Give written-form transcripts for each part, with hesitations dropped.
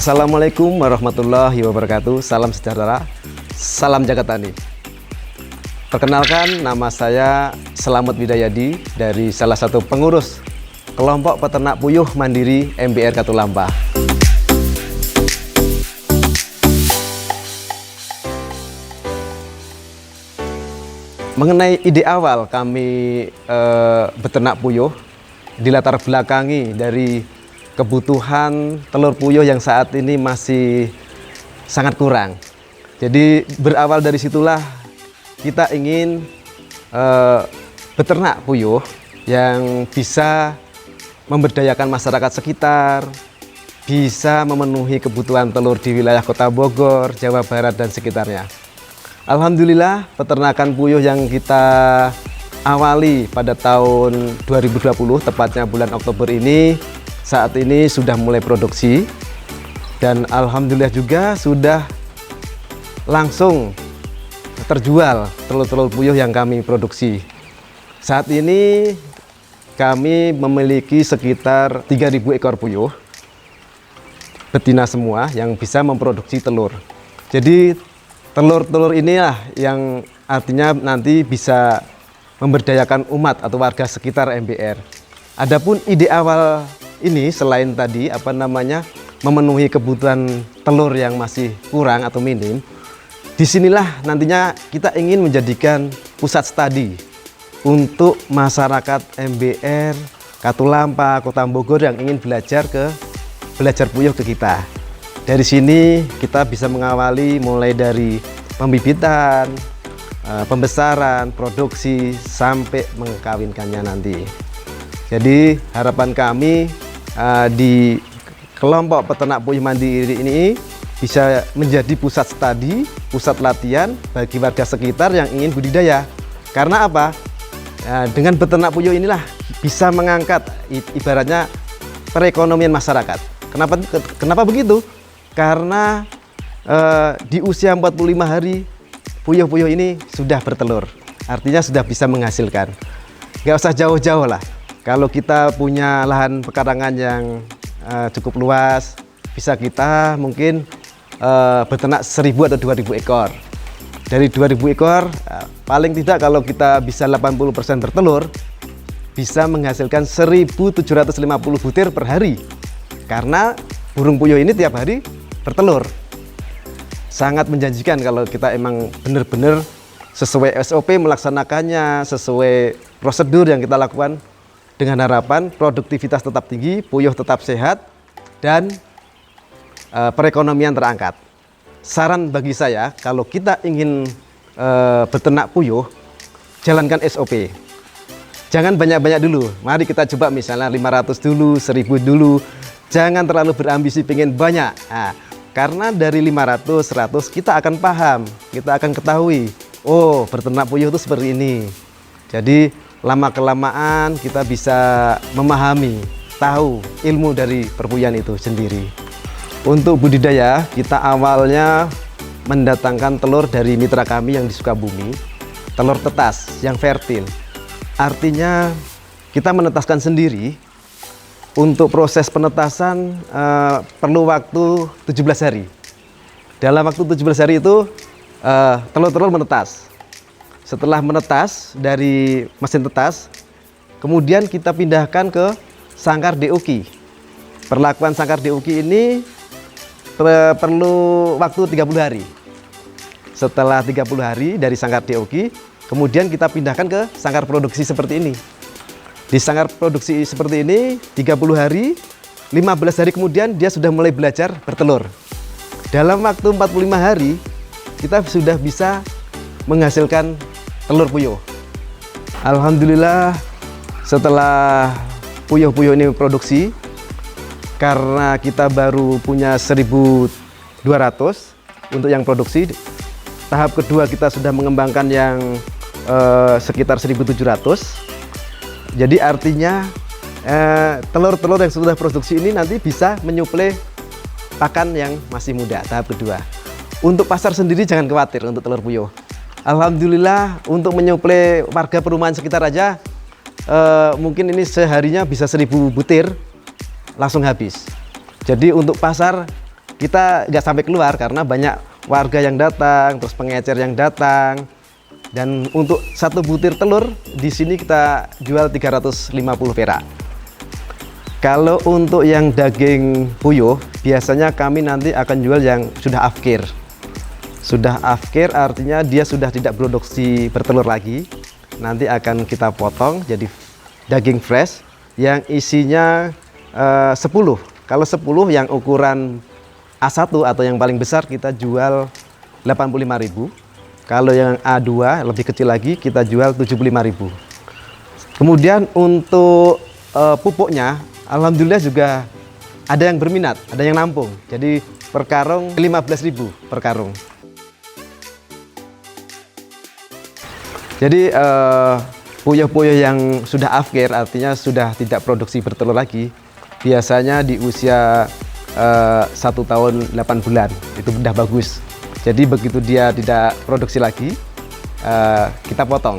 Assalamualaikum warahmatullahi wabarakatuh. Salam sejahtera, salam jagat tani. Perkenalkan, nama saya Selamat Widayadi dari salah satu pengurus kelompok peternak puyuh mandiri MBR Katulampa. Mengenai ide awal kami beternak puyuh, dilatar belakangi dari kebutuhan telur puyuh yang saat ini masih sangat kurang. Jadi berawal dari situlah kita ingin beternak puyuh yang bisa memberdayakan masyarakat sekitar, bisa memenuhi kebutuhan telur di wilayah Kota Bogor, Jawa Barat dan sekitarnya. Alhamdulillah, peternakan puyuh yang kita awali pada tahun 2020, tepatnya bulan Oktober ini, saat ini sudah mulai produksi. Dan alhamdulillah juga sudah langsung terjual telur-telur puyuh yang kami produksi. Saat ini kami memiliki sekitar 3.000 ekor puyuh, betina semua yang bisa memproduksi telur. Jadi telur-telur inilah yang artinya nanti bisa memberdayakan umat atau warga sekitar MBR. Adapun ide awal ini selain tadi memenuhi kebutuhan telur yang masih kurang atau minim, disinilah nantinya kita ingin menjadikan pusat studi untuk masyarakat MBR Katulampa, Kota Bogor yang ingin belajar puyuh ke kita. Dari sini kita bisa mengawali mulai dari pembibitan, pembesaran, produksi, sampai mengkawinkannya nanti. Jadi harapan kami di kelompok peternak puyuh mandiri ini bisa menjadi pusat studi, pusat latihan bagi warga sekitar yang ingin budidaya. Karena apa? Dengan beternak puyuh inilah bisa mengangkat ibaratnya perekonomian masyarakat. Kenapa begitu? Karena di usia 45 hari puyuh-puyuh ini sudah bertelur, artinya sudah bisa menghasilkan. Nggak usah jauh-jauh lah, kalau kita punya lahan pekarangan yang cukup luas, bisa kita mungkin beternak 1.000 atau 2.000 ekor. Dari 2.000 ekor, paling tidak kalau kita bisa 80% bertelur, bisa menghasilkan 1.750 butir per hari. Karena burung puyuh ini tiap hari bertelur. Sangat menjanjikan kalau kita emang benar-benar sesuai SOP melaksanakannya, sesuai prosedur yang kita lakukan, dengan harapan produktivitas tetap tinggi, puyuh tetap sehat, dan perekonomian terangkat. Saran bagi saya, kalau kita ingin beternak puyuh, jalankan SOP. Jangan banyak-banyak dulu. Mari kita coba misalnya 500 dulu, 1.000 dulu. Jangan terlalu berambisi pengen banyak. Karena dari 500, 100 kita akan paham, kita akan ketahui, oh beternak puyuh itu seperti ini. Jadi lama-kelamaan kita bisa memahami, tahu ilmu dari perpuyuhan itu sendiri. Untuk budidaya, kita awalnya mendatangkan telur dari mitra kami yang di Sukabumi, telur tetas yang fertil. Artinya kita menetaskan sendiri. Untuk proses penetasan perlu waktu 17 hari. Dalam waktu 17 hari itu telur-telur menetas. Setelah menetas dari mesin tetas, kemudian kita pindahkan ke sangkar DOQ. Perlakuan sangkar DOQ ini perlu waktu 30 hari. Setelah 30 hari dari sangkar DOQ, kemudian kita pindahkan ke sangkar produksi seperti ini. Di sangkar produksi seperti ini 30 hari, 15 hari kemudian dia sudah mulai belajar bertelur. Dalam waktu 45 hari kita sudah bisa menghasilkan telur puyuh. Alhamdulillah, setelah puyuh-puyuh ini produksi, karena kita baru punya 1.200 untuk yang produksi, tahap kedua kita sudah mengembangkan yang sekitar 1.700. Jadi artinya telur-telur yang sudah produksi ini nanti bisa menyuplai pakan yang masih muda, tahap kedua. Untuk pasar sendiri jangan khawatir untuk telur puyuh. Alhamdulillah untuk menyuplai warga perumahan sekitar aja mungkin ini seharinya bisa 1.000 butir langsung habis. Jadi untuk pasar kita nggak sampai keluar karena banyak warga yang datang, terus pengecer yang datang. Dan untuk satu butir telur di sini kita jual 350 perak. Kalau untuk yang daging puyuh, biasanya kami nanti akan jual yang sudah afkir. Sudah afkir artinya dia sudah tidak produksi bertelur lagi. Nanti akan kita potong jadi daging fresh yang isinya 10. Kalau 10 yang ukuran A1 atau yang paling besar kita jual 85.000. Kalau yang A2 lebih kecil lagi kita jual 75.000. Kemudian untuk pupuknya alhamdulillah juga ada yang berminat, ada yang nampung. Jadi per karung 15.000 per karung. Jadi puyuh-puyuh yang sudah afkir artinya sudah tidak produksi bertelur lagi. Biasanya di usia 1 tahun 8 bulan itu sudah bagus. Jadi begitu dia tidak produksi lagi, kita potong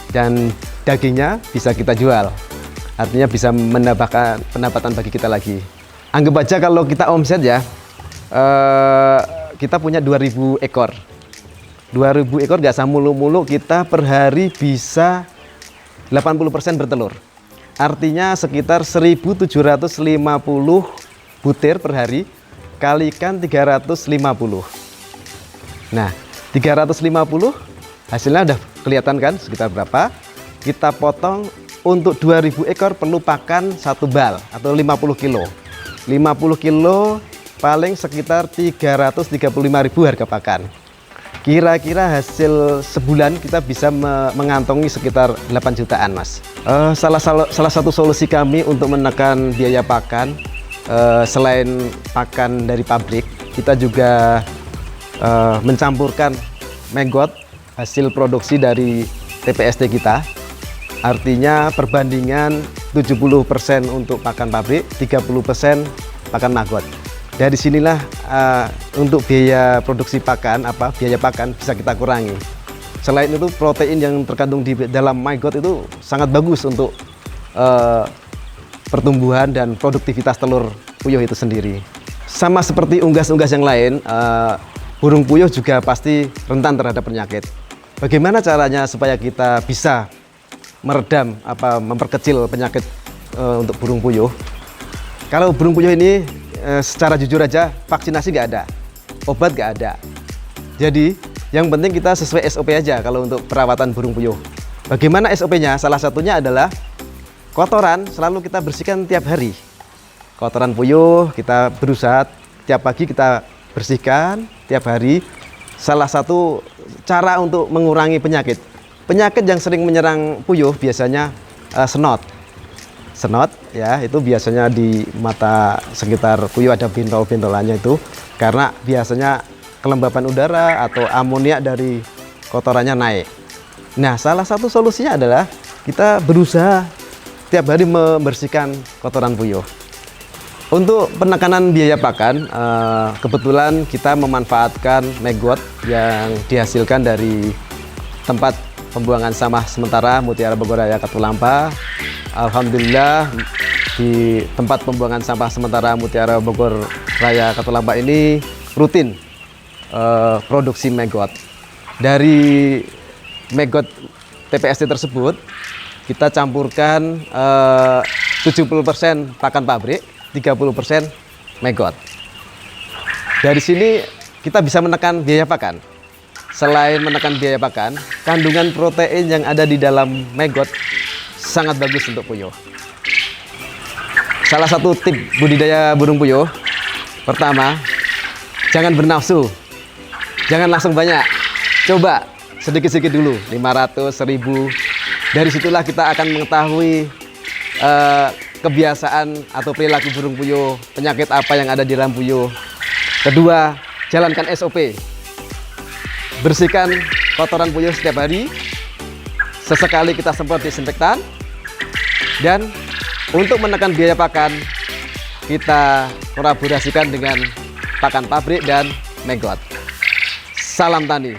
dan dagingnya bisa kita jual. Artinya bisa menambahkan pendapatan bagi kita lagi. Anggap aja kalau kita omset ya, kita punya 2.000 ekor. 2.000 ekor nggak usah mulu-mulu, kita per hari bisa 80% bertelur. Artinya sekitar 1.750 butir per hari, kalikan 350. Nah, 350 hasilnya udah kelihatan kan sekitar berapa. Kita potong. Untuk 2.000 ekor perlu pakan 1 bal atau 50 kilo. 50 kilo paling sekitar 335.000 harga pakan. Kira-kira hasil sebulan kita bisa mengantongi sekitar 8 jutaan, Mas. Salah satu solusi kami untuk menekan biaya pakan, selain pakan dari pabrik, kita juga mencampurkan maggot hasil produksi dari TPST kita. Artinya perbandingan 70% untuk pakan pabrik, 30% pakan maggot. Dari sinilah untuk biaya produksi pakan, biaya pakan bisa kita kurangi. Selain itu protein yang terkandung di dalam maggot itu sangat bagus untuk pertumbuhan dan produktivitas telur puyuh itu sendiri. Sama seperti unggas-unggas yang lain, burung puyuh juga pasti rentan terhadap penyakit. Bagaimana caranya supaya kita bisa meredam memperkecil penyakit untuk burung puyuh? Kalau burung puyuh ini secara jujur aja vaksinasi nggak ada, obat nggak ada. Jadi yang penting kita sesuai SOP aja kalau untuk perawatan burung puyuh. Bagaimana SOP-nya? Salah satunya adalah kotoran selalu kita bersihkan tiap hari. Kotoran puyuh kita berusaha tiap pagi kita bersihkan tiap hari. Salah satu cara untuk mengurangi penyakit. Penyakit yang sering menyerang puyuh biasanya senot. Senot ya, itu biasanya di mata sekitar puyuh ada bintol-bintolannya itu karena biasanya kelembapan udara atau amonia dari kotorannya naik. Nah, salah satu solusinya adalah kita berusaha tiap hari membersihkan kotoran puyuh. Untuk penekanan biaya pakan, kebetulan kita memanfaatkan maggot yang dihasilkan dari tempat pembuangan sampah sementara Mutiara Bogor Raya Katulampa. Alhamdulillah di tempat pembuangan sampah sementara Mutiara Bogor Raya Katulampa ini rutin produksi maggot. Dari maggot TPST tersebut kita campurkan 70% pakan pabrik, 30% maggot. Dari sini kita bisa menekan biaya pakan. Selain menekan biaya pakan, kandungan protein yang ada di dalam maggot sangat bagus untuk puyuh. Salah satu tip budidaya burung puyuh, pertama, jangan bernafsu. Jangan langsung banyak. Coba sedikit-sedikit dulu, 500, 1000. Dari situlah kita akan mengetahui kebiasaan atau perilaku burung puyuh, penyakit apa yang ada di dalam puyuh. Kedua, jalankan SOP. Bersihkan kotoran puyuh setiap hari. Sesekali kita semprot disinfektan. Dan untuk menekan biaya pakan, kita kolaborasikan dengan pakan pabrik dan maggot. Salam tani.